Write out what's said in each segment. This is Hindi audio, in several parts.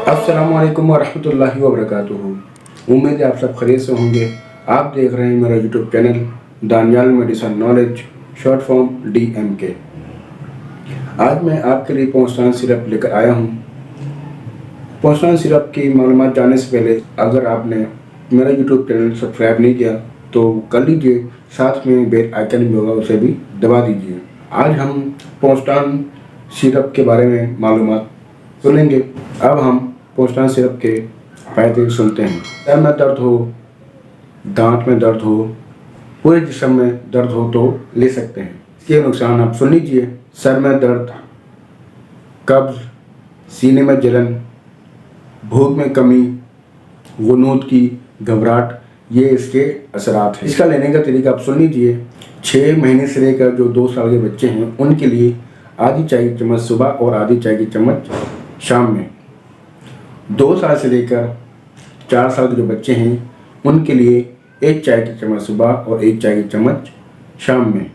अस्सलामुअलैकुम वरहमतुल्लाहि वबरकातुहू। उम्मीद है आप सब खैरियत से होंगे। आप देख रहे हैं मेरा YouTube channel Daniyal medicine knowledge, short form DMK। आज मैं आपके लिए पोस्टान सिरप लेकर आया हूँ। पोस्टान सिरप की मालूमात जानने से पहले अगर आपने मेरा यूट्यूब चैनल सब्सक्राइब नहीं किया तो कर लीजिए, साथ में बेल आइकन भी होगा उसे भी दबा दीजिए। आज हम पोस्टान सिरप के बारे में मालूमात सुनेंगे। अब हम पोस्टान सिरप के फायदे सुनते हैं। सर में दर्द हो, दांत में दर्द हो, पूरे जिस्म में दर्द हो तो ले सकते हैं। इसके नुकसान आप सुन लीजिए। सर में दर्द, कब्ज, सीने में जलन, भूख में कमी, गुनूद की घबराहट, ये इसके असरात हैं। इसका लेने का तरीका आप सुन लीजिए। 6 महीने से लेकर जो 2 साल के बच्चे हैं उनके लिए आधी चाय की चम्मच सुबह और आधी चाय की चम्मच शाम में। 2 साल से लेकर 4 साल के जो बच्चे हैं उनके लिए 1 चाय की चम्मच सुबह और 1 चाय की चम्मच शाम में।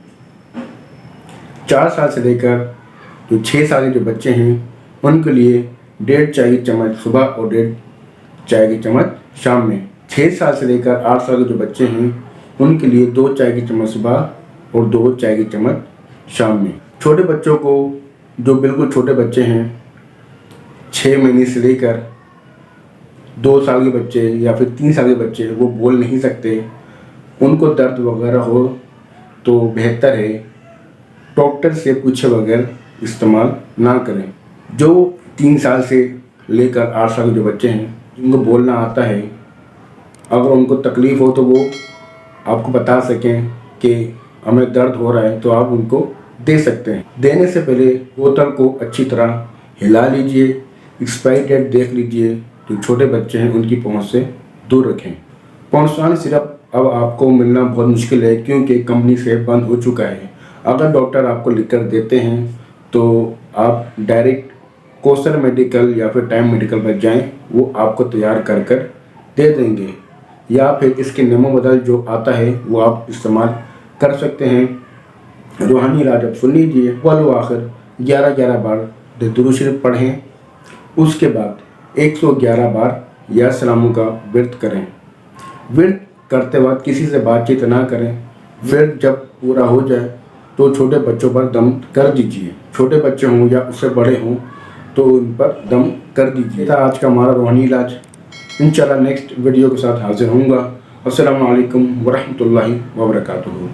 4 साल से लेकर जो 6 साल के जो बच्चे हैं उनके लिए 1.5 चाय की चम्मच सुबह और 1.5 चाय की चम्मच शाम में। 6 साल से लेकर 8 साल के जो बच्चे हैं उनके लिए 2 चाय की चम्मच सुबह और 2 चाय की चम्मच शाम में। छोटे बच्चों को, जो बिल्कुल छोटे बच्चे हैं, 6 महीने से लेकर 2 साल के बच्चे या फिर 3 साल के बच्चे, वो बोल नहीं सकते, उनको दर्द वगैरह हो तो बेहतर है डॉक्टर से पूछे बगैर इस्तेमाल ना करें। जो 3 साल से लेकर 8 साल के जो बच्चे हैं जिनको बोलना आता है, अगर उनको तकलीफ़ हो तो वो आपको बता सकें कि हमें दर्द हो रहा है तो आप उनको दे सकते हैं। देने से पहले बोतल को अच्छी तरह हिला लीजिए, एक्सपायरी डेट देख लीजिए। जो छोटे बच्चे हैं उनकी पहुंच से दूर रखें। पोस्टान सिरप अब आपको मिलना बहुत मुश्किल है क्योंकि कंपनी से बंद हो चुका है। अगर डॉक्टर आपको लिखकर देते हैं तो आप डायरेक्ट कोस्टल मेडिकल या फिर टाइम मेडिकल पर जाएं, वो आपको तैयार कर कर दे देंगे। या फिर इसके नेमो बदल जो आता है वो आप इस्तेमाल कर सकते हैं। रूहानी इलाज आप सुन लीजिए। वल आखिर 11 बार दुरूद शरीफ पढ़ें, उसके बाद 111 बार या सलामों का व्रत करें। व्रत करते वक्त किसी से बातचीत ना करें। व्रत जब पूरा हो जाए तो छोटे बच्चों पर दम कर दीजिए। छोटे बच्चे हों या उससे बड़े हों तो उन पर दम कर दीजिए। था आज का हमारा रूहानी इलाज। इंशाल्लाह नेक्स्ट वीडियो के साथ हाजिर होऊंगा। अस्सलामु अलैकुम वरहमतुल्लाहि वबरकातुहू।